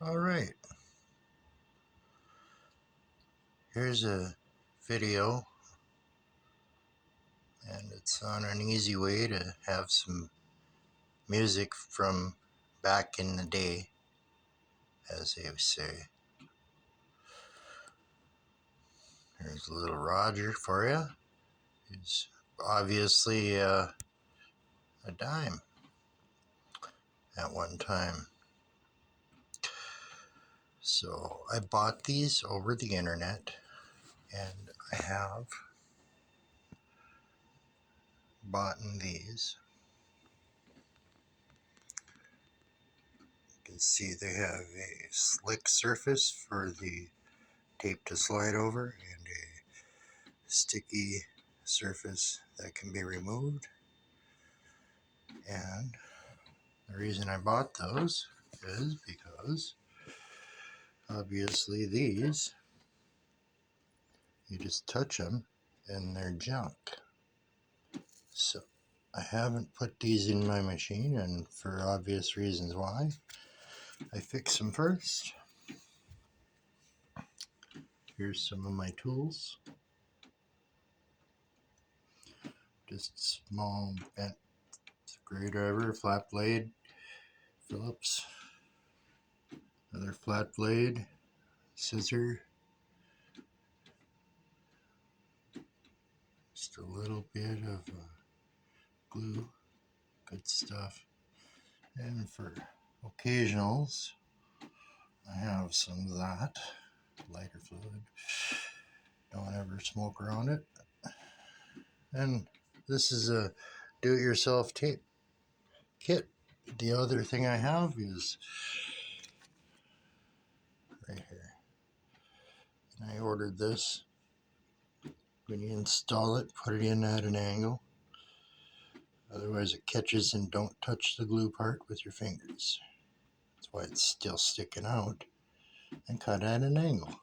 Alright, here's a video, and it's on an easy way to have some music from back in the day, as they say. Here's little Roger for you. He's obviously a dime at one time. So I bought these over the internet, and I have bought these. You can see they have a slick surface for the tape to slide over and a sticky surface that can be removed. And the reason I bought those is because obviously these, you just touch them and they're junk. So I haven't put these in my machine, and for obvious reasons why. I fix them first. Here's some of my tools. Just small bent screwdriver, flat blade, Phillips, another flat blade, scissor, just a little bit of glue, good stuff. And for occasionals, I have some of that, lighter fluid. Don't ever smoke around it. And this is a do-it-yourself tape kit. The other thing I have is right here. And I ordered this. When you install it, put it in at an angle. Otherwise it catches, and don't touch the glue part with your fingers. That's why it's still sticking out. And cut at an angle.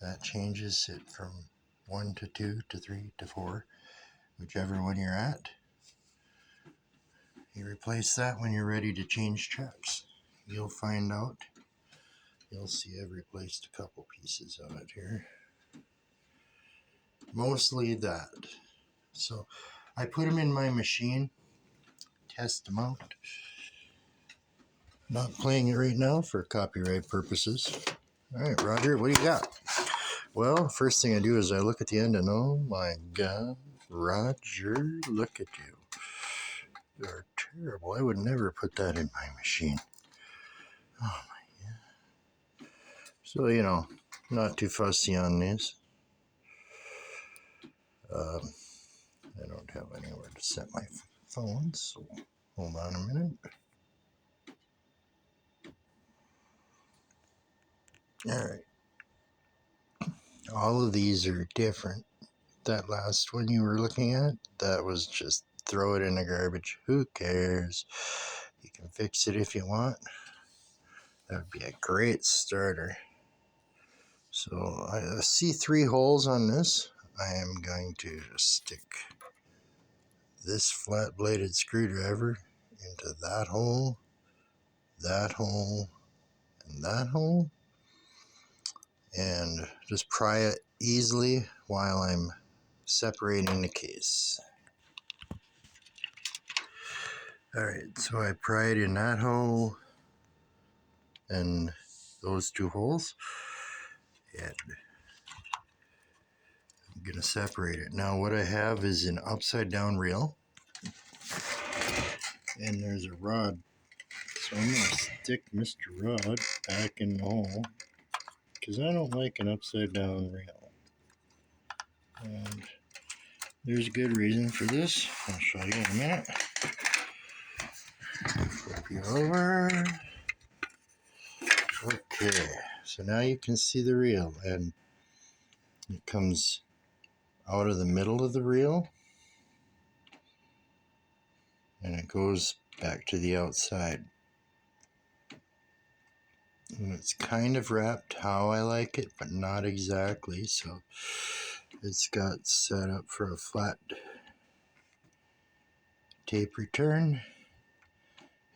That changes it from 1 to 2 to 3 to 4, whichever one you're at. You replace that when you're ready to change tracks. You'll find out. You'll see I've replaced a couple pieces of it here. Mostly that. So I put them in my machine, test them out. Not playing it right now for copyright purposes. Alright, Roger, what do you got? Well, first thing I do is I look at the end and oh my god, Roger, look at you. You're terrible. I would never put that in my machine. Oh my god. So, not too fussy on these. I don't have anywhere to set my phone, so hold on a minute. Alright. All of these are different. That last one you were looking at, that was just throw it in the garbage. Who cares? You can fix it if you want. That would be a great starter. So I see 3 holes on this. I am going to stick this flat bladed screwdriver into that hole, and that hole, and just pry it easily while I'm separating the case. Alright, so I pry it in that hole and those 2 holes, and I'm going to separate it. Now what I have is an upside down reel, and there's a rod. So I'm going to stick Mr. Rod back in the hole, because I don't like an upside down reel. And there's a good reason for this. I'll show you in a minute. Flip you over. Okay, so now you can see the reel, and it comes out of the middle of the reel, and it goes back to the outside. And it's kind of wrapped how I like it, but not exactly. So it's got set up for a flat tape return.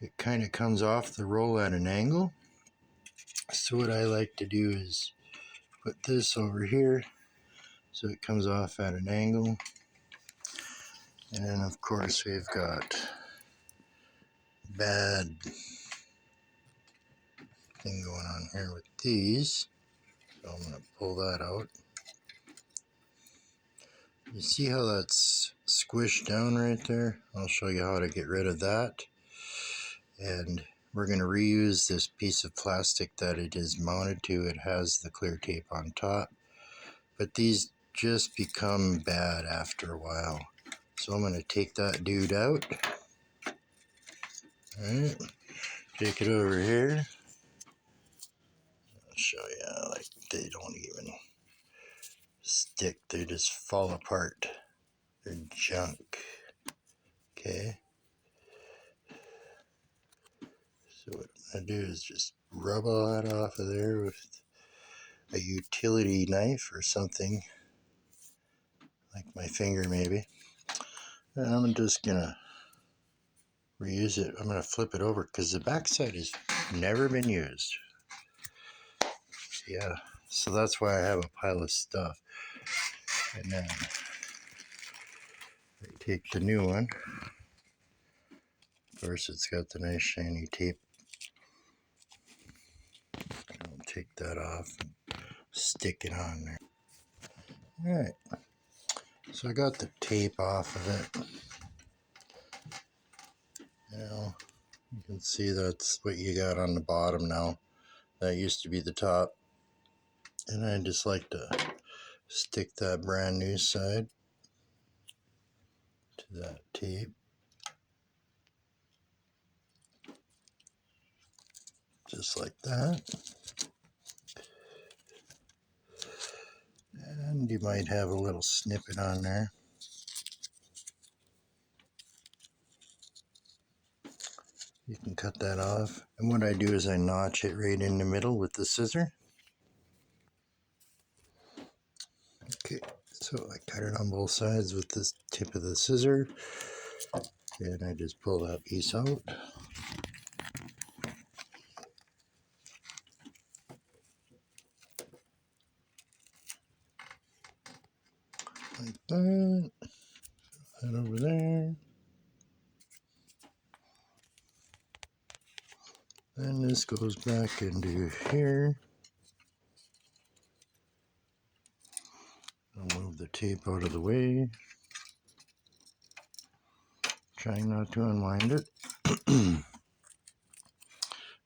it kind of comes off the roll at an angle. So what I like to do is put this over here so it comes off at an angle. And then of course we've got bad thing going on here with these. So I'm going to pull that out. You see how that's squished down right there? I'll show you how to get rid of that. And we're going to reuse this piece of plastic that it is mounted to. It has the clear tape on top. But these just become bad after a while. So I'm going to take that dude out. Alright, take it over here. I'll show you, like, they don't even stick, they just fall apart. They're junk. Okay. So what I'm going to do is just rub all that off of there with a utility knife or something. Like my finger maybe. And I'm just going to reuse it. I'm going to flip it over because the backside has never been used. Yeah, so that's why I have a pile of stuff. And then I take the new one. Of course, it's got the nice shiny tape. I'll take that off and stick it on there. Alright, so I got the tape off of it. Now, you can see that's what you got on the bottom now. That used to be the top. And I just like to stick that brand new side to that tape. Just like that. And you might have a little snippet on there. You can cut that off. And what I do is I notch it right in the middle with the scissor. Okay, so I cut it on both sides with this tip of the scissor. And I just pull that piece out. Like that. That over there. And this goes back into here. I'll move the tape out of the way. Trying not to unwind it.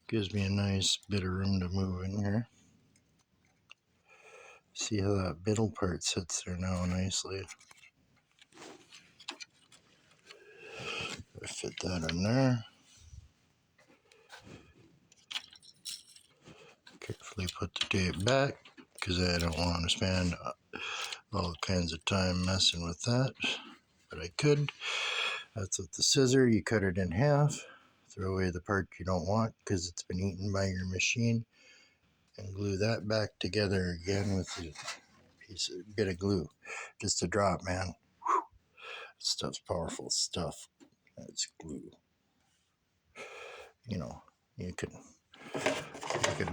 Gives me a nice bit of room to move in here. See how that middle part sits there now nicely. I fit that in there. Carefully put the tape back because I don't want to spend all kinds of time messing with that. But I could. That's with the scissor. You cut it in half. Throw away the part you don't want because it's been eaten by your machine. And glue that back together again with a bit of glue. Just a drop, man. Whew. Stuff's powerful stuff. That's glue. You know, you could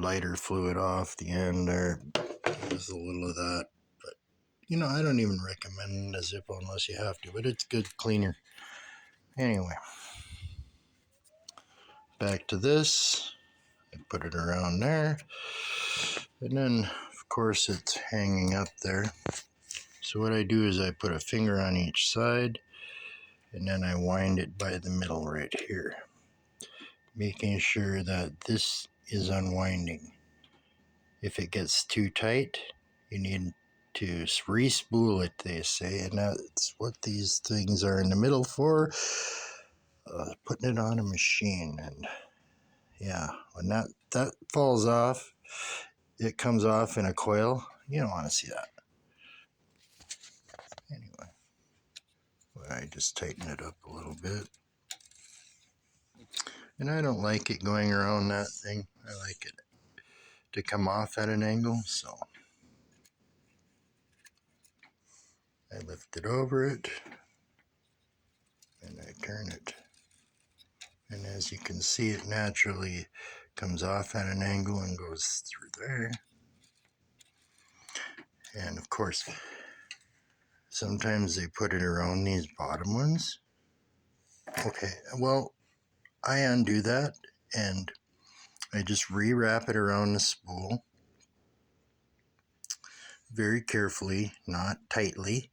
lighter fluid off the end there. There's a little of that. But, you know, I don't even recommend a Zippo unless you have to. But it's good cleaner. Anyway. Back to this. I put it around there. And then, of course, it's hanging up there. So what I do is I put a finger on each side. And then I wind it by the middle right here. Making sure that this is unwinding. If it gets too tight, you need to re-spool it, they say, and that's what these things are in the middle for. Putting it on a machine, and yeah, when that falls off, it comes off in a coil. You don't want to see that. Anyway, I just tighten it up a little bit. And I don't like it going around that thing. I like it to come off at an angle, so I lift it over it and I turn it. And as As you can see, it naturally comes off at an angle and goes through there. And of course, sometimes they put it around these bottom ones. Okay, well, I undo that and I just rewrap it around the spool very carefully, not tightly.